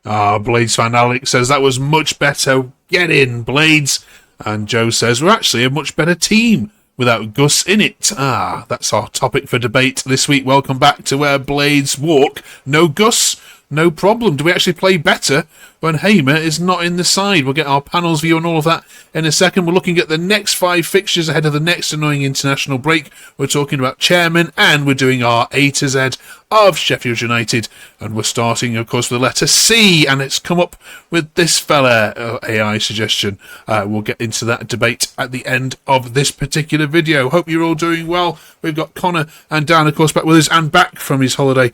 Blades fan Alex says that was much better. Get in, Blades. And Joe says we're actually a much better team without Gus in it. That's our topic for debate this week. Welcome back to Where Blades Walk. No Gus, no problem. Do we actually play better when Hamer is not in the side? We'll get our panel's view on all of that in a second. We're looking at the next 5 fixtures ahead of the next annoying international break. We're talking about chairman, and we're doing our A to Z of Sheffield United. And we're starting, of course, with the letter C, and it's come up with this fella, AI suggestion. We'll get into that debate at the end of this particular video. Hope you're all doing well. We've got Connor and Dan, of course, back with us, and back from his holiday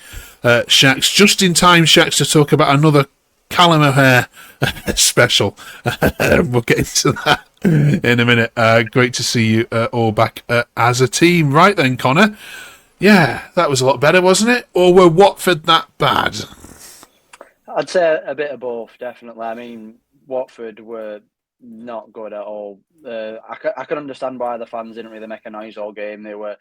Shacks, just in time, Shacks, to talk about another Callum O'Hare special. We'll get into that in a minute. Great to see you all back as a team. Right then, Connor. Yeah, that was a lot better, wasn't it? Or were Watford that bad? I'd say a bit of both, definitely. I mean, Watford were not good at all. I can understand why the fans didn't really make a noise all game. They were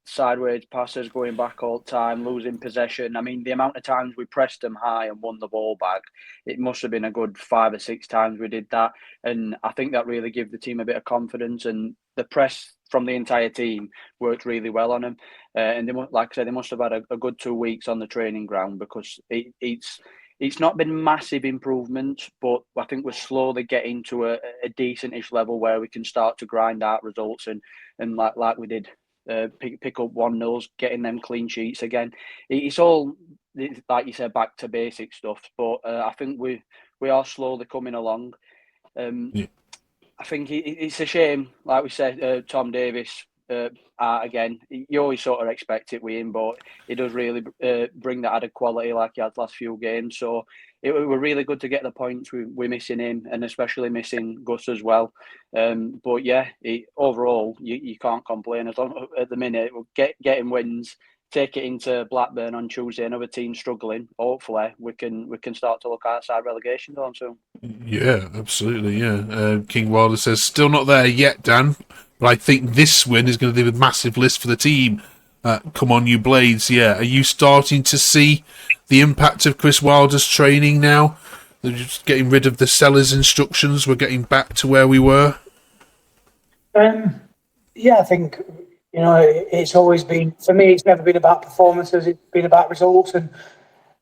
sideways passes going back all the time, losing possession. I mean, the amount of times we pressed them high and won the ball back, it must have been a good 5 or 6 times we did that. And I think that really gave the team a bit of confidence, and the press from the entire team worked really well on them. And they, like I said, they must have had a good 2 weeks on the training ground, because it's not been massive improvements, but I think we're slowly getting to a decent-ish level where we can start to grind out results and like we did. Pick up 1-0s, getting them clean sheets again. It's all, like you said, back to basic stuff. But I think we are slowly coming along. I think it's a shame, like we said, Tom Davis again. You always sort of expect it with him, but he does really bring that added quality like he had the last few games. So it were really good to get the points. We're missing him, and especially missing Gus as well. But yeah, overall, you can't complain. As long at the minute, we're getting wins, take it into Blackburn on Tuesday, another team struggling. Hopefully, we can start to look outside relegation zone soon. Yeah, absolutely, yeah. King Wilder says, still not there yet, Dan, but I think this win is going to be a massive list for the team. Come on, you Blades, yeah. Are you starting to see the impact of Chris Wilder's training now? They're just getting rid of the seller's instructions. We're getting back to where we were. Yeah, I think, it's always been, for me, it's never been about performances. It's been about results, and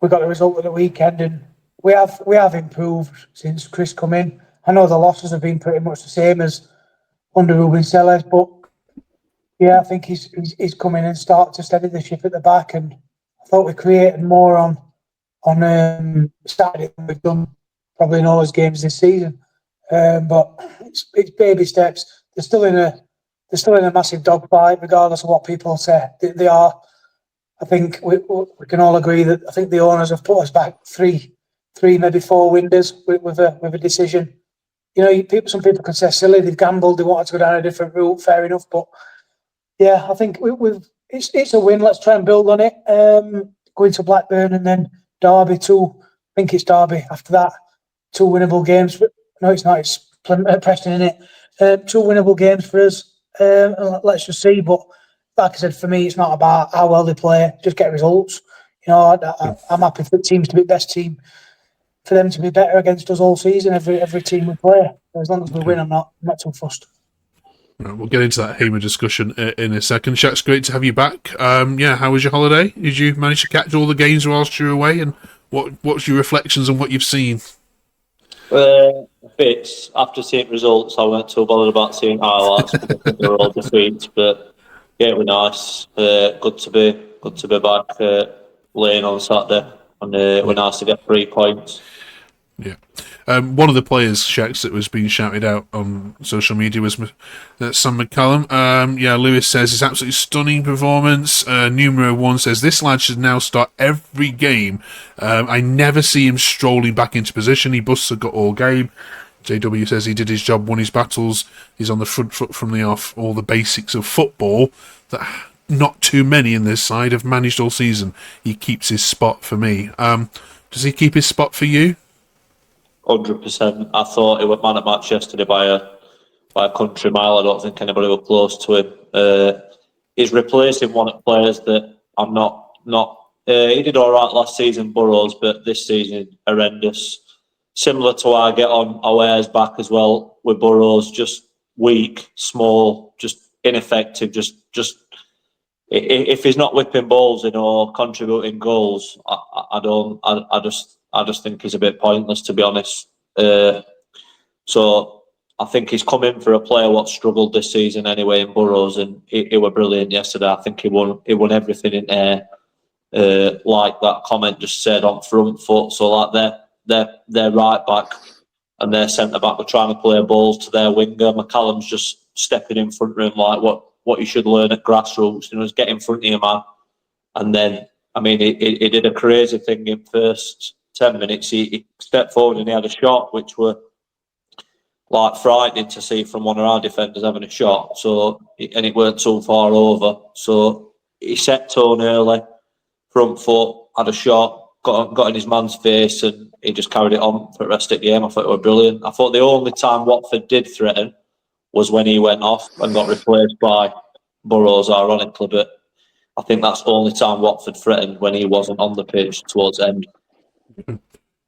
we got the result of the weekend, and we have improved since Chris come in. I know the losses have been pretty much the same as under Ruben Sellers, but yeah, I think he's come in and started to steady the ship at the back, and I thought we created more on Saturday than we've done probably in all his games this season. But it's baby steps. They're still in a massive dogfight, regardless of what people say. They are. I think we can all agree that I think the owners have put us back three, maybe 4 windows with a decision. Some people can say silly, they've gambled, they wanted to go down a different route. Fair enough, but yeah, I think it's a win. Let's try and build on it. Going to Blackburn and then Derby too. I think it's Derby after that. 2 winnable games. No, it's not. It's Preston, in it. 2 winnable games for us. Let's just see. But like I said, for me, it's not about how well they play. Just get results. I'm happy for the teams to be best team. For them to be better against us all season, every team we play. As long as we win, I'm not too fussed. Right, we'll get into that Hamer discussion in a second. Shaq's, great to have you back. How was your holiday? Did you manage to catch all the games whilst you were away? And what's your reflections on what you've seen? Bits. After seeing results, I weren't too bothered about seeing highlights because I think they were all defeats. But yeah, it was nice. Good to be back laying on Saturday, and it was nice to get 3 points. Yeah. One of the players, Shaqs, that was being shouted out on social media was Sam McCallum. Lewis says it's absolutely stunning performance. Numero 1 says this lad should now start every game. I never see him strolling back into position. He busts a gut all game. JW says he did his job, won his battles. He's on the front foot from the off. All the basics of football that not too many in this side have managed all season. He keeps his spot for me. Does he keep his spot for you? 100%. I thought he was man at match yesterday by a country mile. I don't think anybody was close to him. He's replacing one of the players that I'm not He did all right last season, Burrows, but this season horrendous. Similar to how I get on Aware's back as well with Burrows, just weak, small, just ineffective. Just if he's not whipping balls in or contributing goals, I just think he's a bit pointless, to be honest. So I think he's come in for a player what struggled this season anyway in Burrows, and he were brilliant yesterday. I think he won everything in there. Like that comment just said, on front foot. So like their right back and their centre back were trying to play balls to their winger. McCallum's just stepping in front of him like what you should learn at grassroots. You know, just get in front of your man. And then, I mean, he did a crazy thing in first 10 minutes. He stepped forward and he had a shot, which were like frightening to see from one of our defenders having a shot. So, and it weren't too far over. So he set tone early, front foot, had a shot, got in his man's face, and he just carried it on for the rest of the game. I thought it was brilliant. I thought the only time Watford did threaten was when he went off and got replaced by Burrows, ironically, but I think that's the only time Watford threatened, when he wasn't on the pitch towards the end.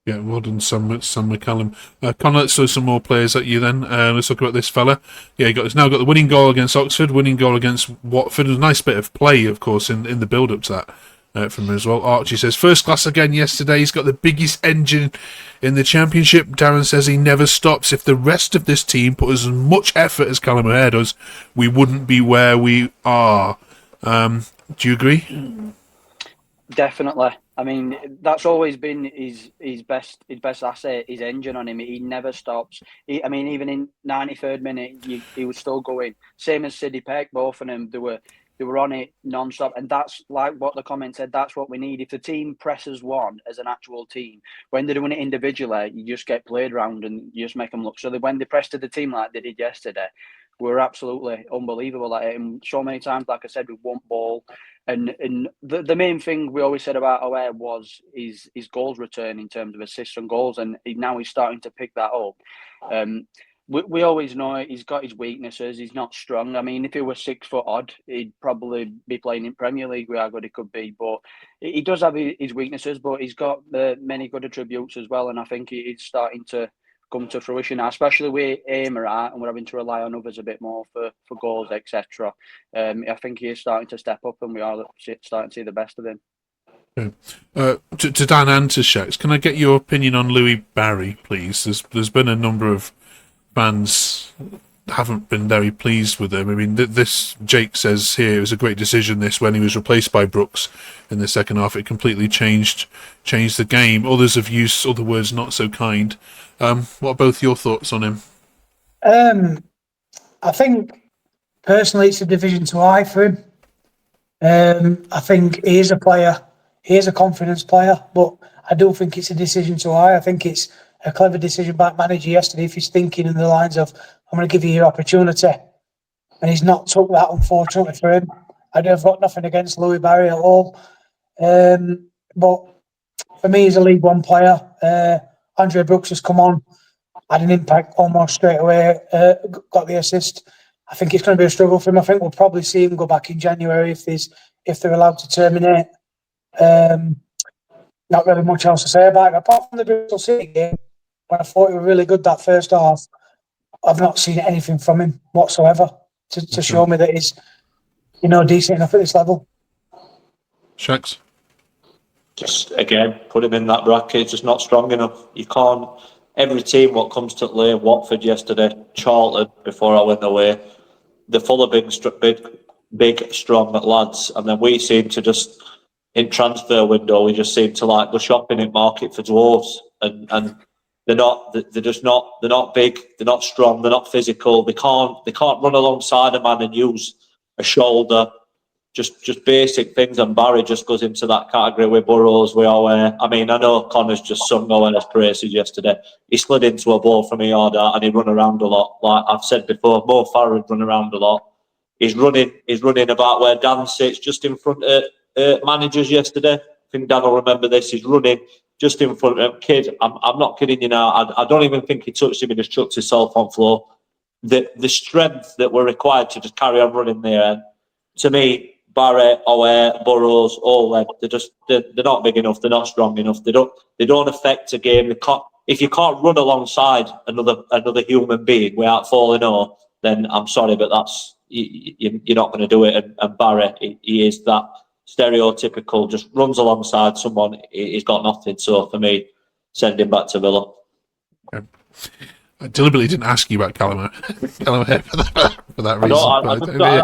Yeah, well done, Sam McCallum. Connor, let's throw some more players at you then. Let's talk about this fella. Yeah, he's now got the winning goal against Oxford, winning goal against Watford. A nice bit of play, of course, in the build-up to that from him as well. Archie says, first class again yesterday. He's got the biggest engine in the Championship. Darren says he never stops. If the rest of this team put as much effort as Callum O'Hare does, we wouldn't be where we are. Do you agree? Definitely. I mean, that's always been his best asset, his engine on him. He never stops. I mean, even in 93rd minute, he was still going. Same as Sidney Peck, both of them, they were on it non-stop. And that's like what the comment said, that's what we need. If the team presses one as an actual team, when they're doing it individually, you just get played around and you just make them look. So that when they press to the team like they did yesterday, we're absolutely unbelievable at it. And so many times, like I said, we won ball. And the main thing we always said about O'Hare was his goals return in terms of assists and goals, and now he's starting to pick that up. We always know he's got his weaknesses. He's not strong. I mean, if he was 6 foot odd, he'd probably be playing in Premier League with how good he could be. But he does have his weaknesses, but he's got many good attributes as well. And I think he's starting to come to fruition now, especially with Hamer out, and we're having to rely on others a bit more for goals, etc. I think he is starting to step up, and we are starting to see the best of him. Okay. To Dan and to Shax, can I get your opinion on Louis Barry, please? There's been a number of fans haven't been very pleased with him. I mean, this Jake says here it was a great decision. This when he was replaced by Brooks in the second half, it completely changed the game. Others have used other words not so kind. What are both your thoughts on him? I think personally it's a Division 2 high for him. I think he is a player. He is a confidence player, but I do think it's a decision too high. I think it's a clever decision by manager yesterday if he's thinking in the lines of, I'm going to give you your opportunity. And he's not took that, unfortunately for him. I've got nothing against Louis Barry at all. But for me, he's a League One player. Andre Brooks has come on, had an impact almost straight away, got the assist. I think it's going to be a struggle for him. I think we'll probably see him go back in January if they're allowed to terminate. Not really much else to say about it. Apart from the Bristol City game, when I thought he was really good that first half, I've not seen anything from him whatsoever to show me that he's, decent enough at this level. Shax? Just, again, put him in that bracket, just not strong enough. You can't... Every team what comes to play, Watford yesterday, Charlton, before I went away, they're full of big, strong lads. And then we seem to just, in transfer window, we just seem to like go shopping at market for dwarves. And they're not big, they're not strong, they're not physical. They can't run alongside a man and use a shoulder. Just basic things, and Barry just goes into that category with Burrows, with O'Hare. I mean, I know Connor's just sung O'Hare's praises yesterday. He slid into a ball from a yard out and he run around a lot. Like I've said before, Mo Farah run around a lot. He's running about where Dan sits, just in front of managers yesterday. I think Dan will remember this. He's running just in front of him. Kid, I'm not kidding you now. I don't even think he touched him. He just chucked himself on floor. The strength that we're required to just carry on running there, to me, Barrett, O'Hare, Burrows, all them. They're not big enough. They're not strong enough. They don't affect a game. If you can't run alongside another human being without falling over, then I'm sorry, but you're not going to do it. And Barrett, he is that stereotypical. Just runs alongside someone. He's got nothing. So for me, send him back to Villa. Okay. I deliberately didn't ask you about Callum Hamer for that reason.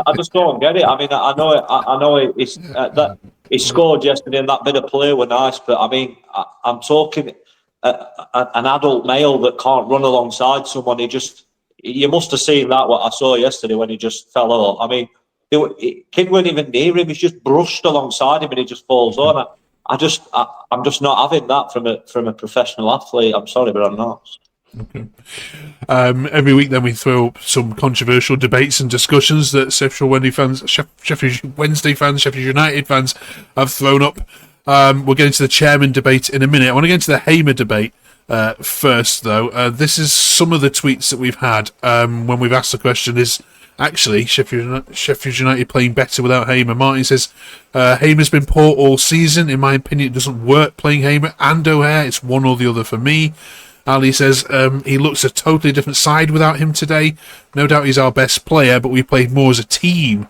I just don't get it. I mean, I know it's that he scored yesterday, and that bit of play were nice. But I mean, I'm talking an adult male that can't run alongside someone. You must have seen that what I saw yesterday when he just fell over. I mean, kid weren't even near him. He's just brushed alongside him, and he just falls on. I'm just not having that from a professional athlete. I'm sorry, but I'm not. Okay. Every week then we throw up some controversial debates and discussions that Sheffield Wednesday fans, Sheffield United fans have thrown up. We'll get into the chairman debate in a minute. I want to get into the Hamer debate first, though. This is some of the tweets that we've had when we've asked the question, is actually Sheffield United playing better without Hamer? Martin says, Hamer's been poor all season. In my opinion, it doesn't work playing Hamer and O'Hare. It's one or the other for me. Ali says, he looks a totally different side without him today. No doubt he's our best player, but we played more as a team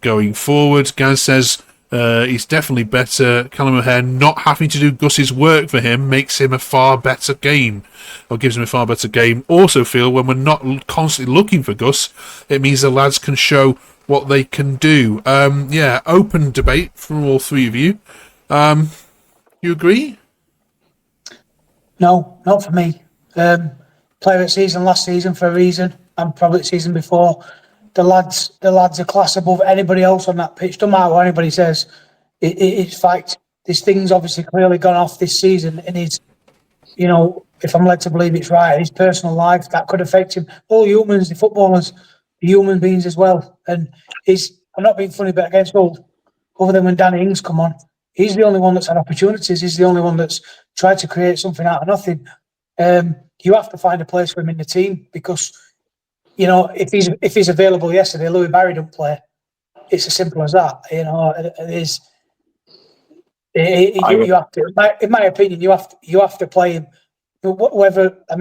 going forward. Gaz says, he's definitely better. Callum O'Hare not having to do Gus's work for him makes him a far better game, or gives him a far better game. Also feel when we're not constantly looking for Gus, it means the lads can show what they can do. Open debate from all three of you. You agree? No, not for me. Player of season last season for a reason, and probably the season before. The lads are class above anybody else on that pitch. Don't matter what anybody says. It's fact. This thing's obviously clearly gone off this season, and he's, if I'm led to believe it's right, his personal life that could affect him. All humans, the footballers, the human beings as well. And I'm not being funny, but against all, other than when Danny Ings come on, he's the only one that's had opportunities. He's the only one that's tried to create something out of nothing. You have to find a place for him in the team because, if he's available yesterday, Louis Barry don't play. It's as simple as that. It is. You have to. In my opinion, you have to play him. Whether I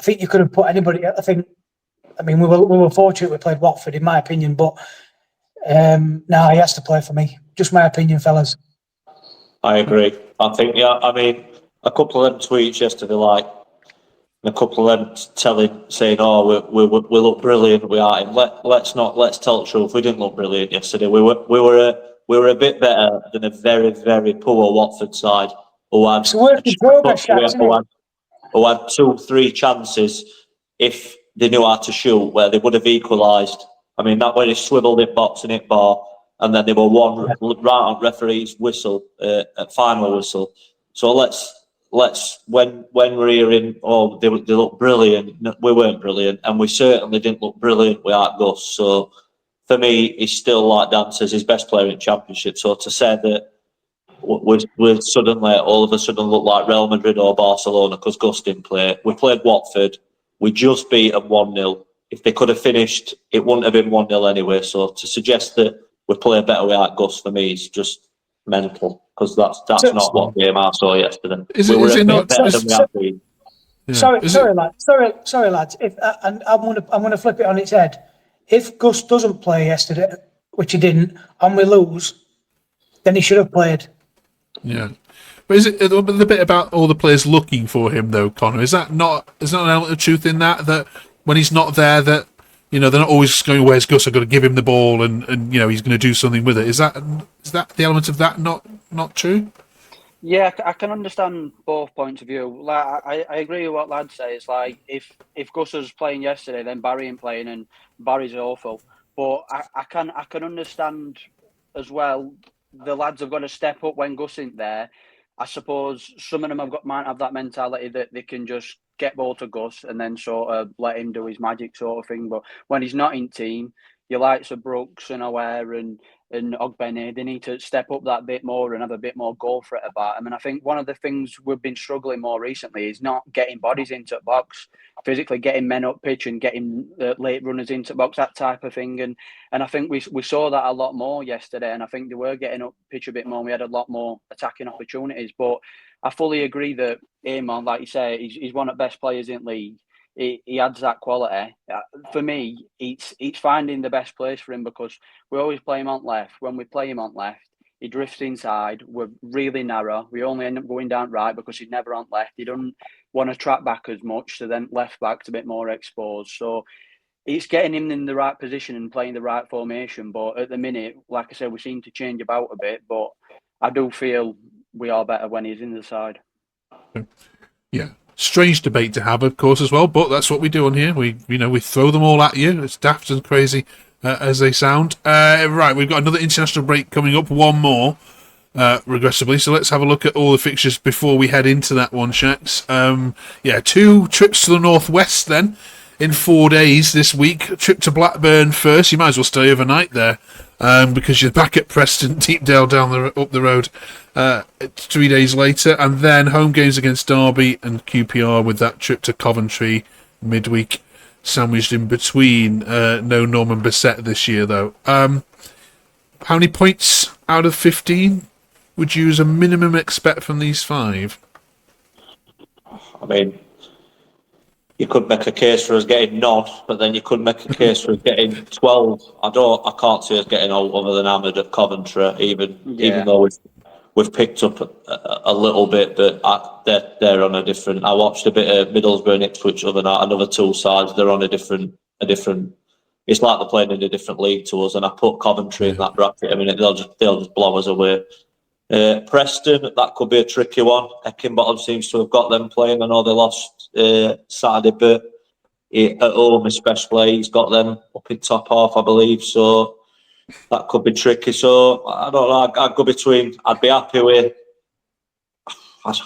think you could have put anybody. We were fortunate we played Watford, in my opinion, but he has to play for me. Just my opinion, fellas. I agree. I think, a couple of them tweets yesterday, a couple of them saying, "Oh, we look brilliant. We are." Let's tell the truth. We didn't look brilliant yesterday. We were a bit better than a very, very poor Watford side who had it's a work in progress, who had 2-3 chances if they knew how to shoot, where they would have equalised. I mean, that way they swiveled it box and hit bar, and then they were one right on referee's whistle at final whistle. So let's when we're hearing, they look brilliant. No, we weren't brilliant, and we certainly didn't look brilliant without Gus. So for me, he's still, like Dan says, his best player in Championship. So to say that we're suddenly all of a sudden look like Real Madrid or Barcelona because Gus didn't play. We played Watford. We just beat them 1-0. If they could have finished, it wouldn't have been 1-0 anyway. So to suggest that we play better without Gus for me is just mental, because that's not what game I saw yesterday. Is it not better than we have been? Yeah. Sorry, lads. If and I'm gonna flip it on its head. If Gus doesn't play yesterday, which he didn't, and we lose, then he should have played. Yeah. But is it the bit about all the players looking for him though, Connor? Is that not an element of truth in that when he's not there, that they're not always going, "Where's Gus? I've got to give him the ball," and he's going to do something with it. Is that the element of that not true? Yeah, I can understand both points of view. I agree with what lads say. It's like if Gus was playing yesterday, then Barry ain't playing, and Barry's awful. But I can understand as well. The lads have got to step up when Gus isn't there. I suppose some of them might have that mentality that they can just get ball to Gus and then sort of let him do his magic sort of thing. But when he's not in team, your likes of Brooks and O'Hare and Ogbene, they need to step up that bit more and have a bit more goal threat about them. And I think one of the things we've been struggling more recently is not getting bodies into the box, physically getting men up pitch and getting late runners into the box, that type of thing. And I think we saw that a lot more yesterday. And I think they were getting up pitch a bit more. We had a lot more attacking opportunities. But I fully agree that Hamer, like you say, he's one of the best players in the league. He adds that quality. For me, it's finding the best place for him, because we always play him on left. When we play him on left, he drifts inside. We're really narrow. We only end up going down right because he's never on left. He doesn't want to track back as much, so then left back's a bit more exposed. So it's getting him in the right position and playing the right formation. But at the minute, like I said, we seem to change about a bit. But I do feel we are better when he's in the side. Yeah. Strange debate to have, of course, as well, but that's what we do on here. We throw them all at you, as daft and crazy as they sound. Right, we've got another international break coming up, one more, regressively. So let's have a look at all the fixtures before we head into that one, Shax. 2 trips to the northwest then in 4 days this week. A trip to Blackburn first. You might as well stay overnight there, because you're back at Preston, Deepdale up the road 3 days later, and then home games against Derby and QPR, with that trip to Coventry midweek sandwiched in between. No Norman Bissett this year, though. How many points out of 15 would you as a minimum expect from these 5? I mean, you could make a case for us getting none, but then you could make a case for us getting 12. I can't see us getting all other than hammered at Coventry, even though we've picked up a little bit, but they're on a different. I watched a bit of Middlesbrough and Ipswich other night, another 2 sides. They're on a different. It's like they're playing in a different league to us, and I put Coventry in that bracket. I mean, they'll just blow us away. Preston, that could be a tricky one. Eckenbottom seems to have got them playing. I know they lost Saturday, but at home especially, he's got them up in top half, I believe. So that could be tricky. So I don't know. I'd go between. I'd be happy with.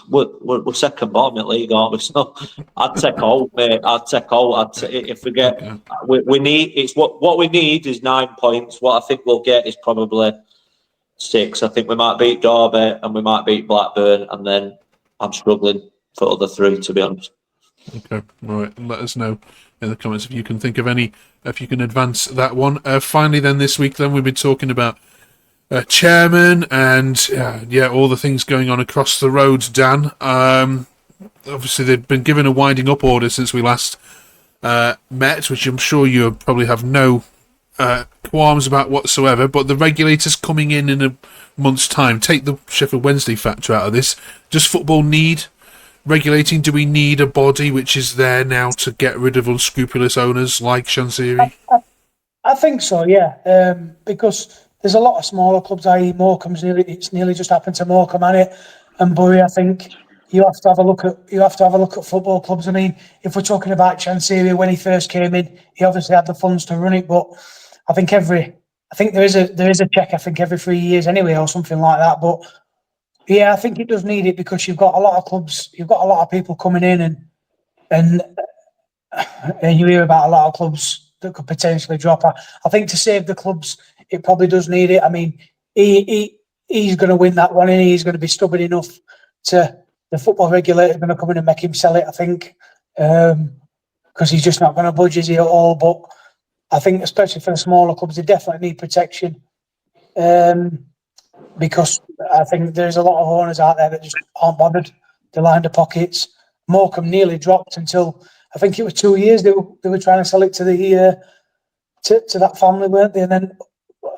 We're second bottom in league, aren't we? So I'd take all, mate. If we get, we need. It's what we need is 9 points. What I think we'll get is probably 6. I think we might beat Derby and we might beat Blackburn, and then I'm struggling for other 3, to be honest. Okay, all right. Let us know in the comments if you can think of any, if you can advance that one. Finally, then this week, then we've been talking about chairman and all the things going on across the road. Dan, obviously they've been given a winding up order since we last met, which I'm sure you probably have no qualms about whatsoever, but the regulators coming in a month's time. Take the Sheffield Wednesday factor out of this. Does football need regulating? Do we need a body which is there now to get rid of unscrupulous owners like Shansiri? I think so, yeah, because there's a lot of smaller clubs, i.e. Morecambe's it's nearly just happened to Morecambe, hasn't it? And Bury, I think you have to have a look at football clubs. I mean, if we're talking about Shansiri, when he first came in, he obviously had the funds to run it, but I think there is a check. I think every 3 years anyway, or something like that. But yeah, I think it does need it, because you've got a lot of clubs, you've got a lot of people coming in, and you hear about a lot of clubs that could potentially drop. I think to save the clubs, it probably does need it. I mean, he's going to win that one, and he's going to be stubborn enough to. The football regulator going to come in and make him sell it, I think, because he's just not going to budge, is he, at all? But I think, especially for the smaller clubs, they definitely need protection, because I think there's a lot of owners out there that just aren't bothered. They line the pockets. Morecambe nearly dropped until, I think it was 2 years they were trying to sell it to the to that family, weren't they? And then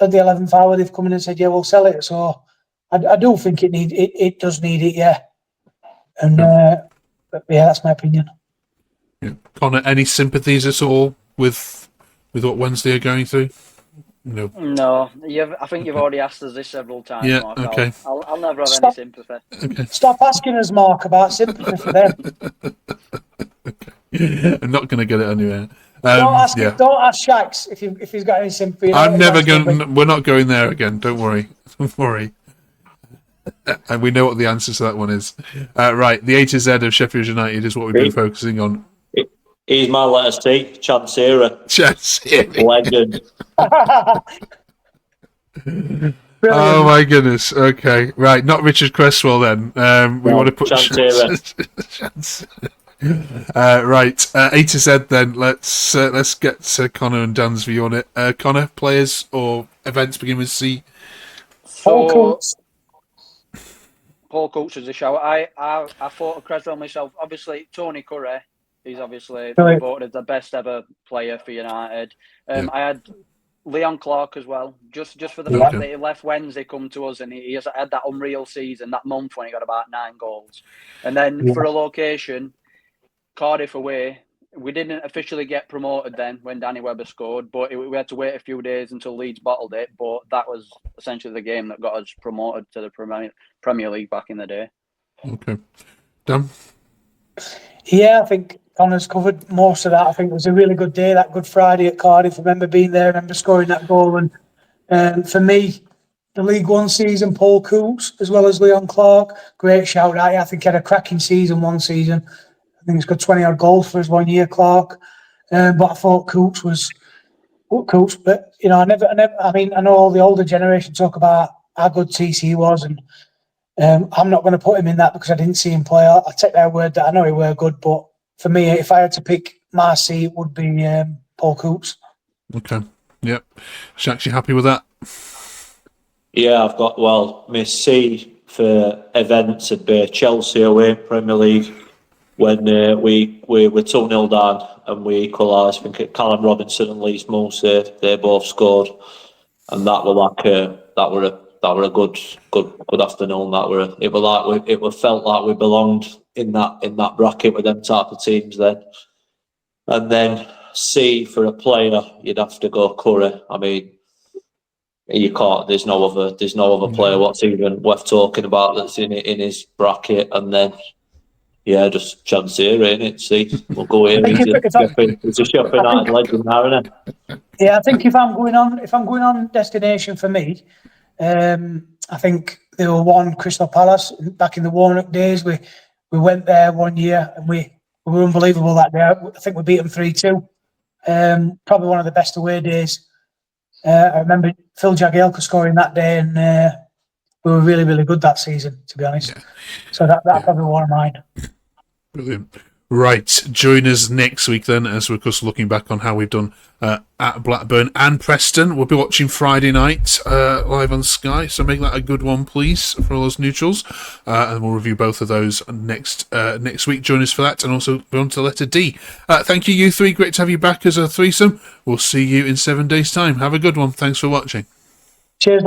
at the 11th hour, they've come in and said, "Yeah, we'll sell it." So I do think it does need it, yeah. And that's my opinion. Yeah. Connor, any sympathies at all with what Wednesday are going through? No. I think you've already asked us this several times, yeah, Mark. okay. I'll never have any sympathy. Okay. Stop asking us, Mark, about sympathy for them. Okay. I'm not going to get it anywhere. Don't ask Shax if he's got any sympathy. We're not going there again. Don't worry. Don't worry. And we know what the answer to that one is. Right, the A to Z of Sheffield United is what we've been focusing on. He's my letter C, Chansira. Chansiri. Legend. Oh my goodness. Okay, right. Not Richard Cresswell then. We want to put Chansira. Right. A to Z then. Let's get to Connor and Dan's view on it. Connor, players or events begin with C. Paul Coates. Paul Coates was a shout. I thought of Cresswell myself. Obviously, Tony Curry. He's obviously voted as the best ever player for United. I had Leon Clark as well, just for the fact that he left Wednesday, come to us, and he has had that unreal season, that month when he got about 9 goals. And then for a location, Cardiff away, we didn't officially get promoted then when Danny Webber scored, but we had to wait a few days until Leeds bottled it. But that was essentially the game that got us promoted to the Premier League back in the day. Okay. Dan? Yeah, I think Connor's covered most of that. I think it was a really good day, that Good Friday at Cardiff. I remember being there, I remember scoring that goal. And for me, the League One season, Paul Coates, as well as Leon Clark, great shout out. I think he had a cracking season one season. I think he's got 20-odd goals for his 1 year, Clark. But I thought Coates was Coates. But, I know all the older generation talk about how good TC was, and I'm not going to put him in that because I didn't see him play. I'll take their word that I know he were good, but for me, if I had to pick my C, it would be Paul Coates. Okay. Yep. Shaq, you happy with that? Yeah, I've got, my C for events would be Chelsea away, Premier League, when we were 2-0 down and we equalised. I think Callum Robinson and Lees Mousey, they both scored. And that were a good afternoon. It felt like we belonged in that bracket with them type of teams then. And then C for a player, you'd have to go Curry. I mean, you can't. There's no other player what's even worth talking about that's in his bracket. And then just chance here, ain't it? See, we'll go here. It's a Sheffield United legend now, isn't it? Yeah, I think if I'm going on destination for me, I think there were one Crystal Palace back in the Warnock days. We went there 1 year and we were unbelievable that day. I think we beat them 3-2. Probably one of the best away days. I remember Phil Jagielka scoring that day, and we were really, really good that season, to be honest. Yeah. So that probably one of mine. Brilliant. Right, join us next week then, as we're of course looking back on how we've done at Blackburn and Preston. We'll be watching Friday night live on Sky, so make that a good one, please, for all those neutrals. And we'll review both of those next week. Join us for that, and also go on to letter D. Thank you three. Great to have you back as a threesome. We'll see you in 7 days' time. Have a good one. Thanks for watching. Cheers.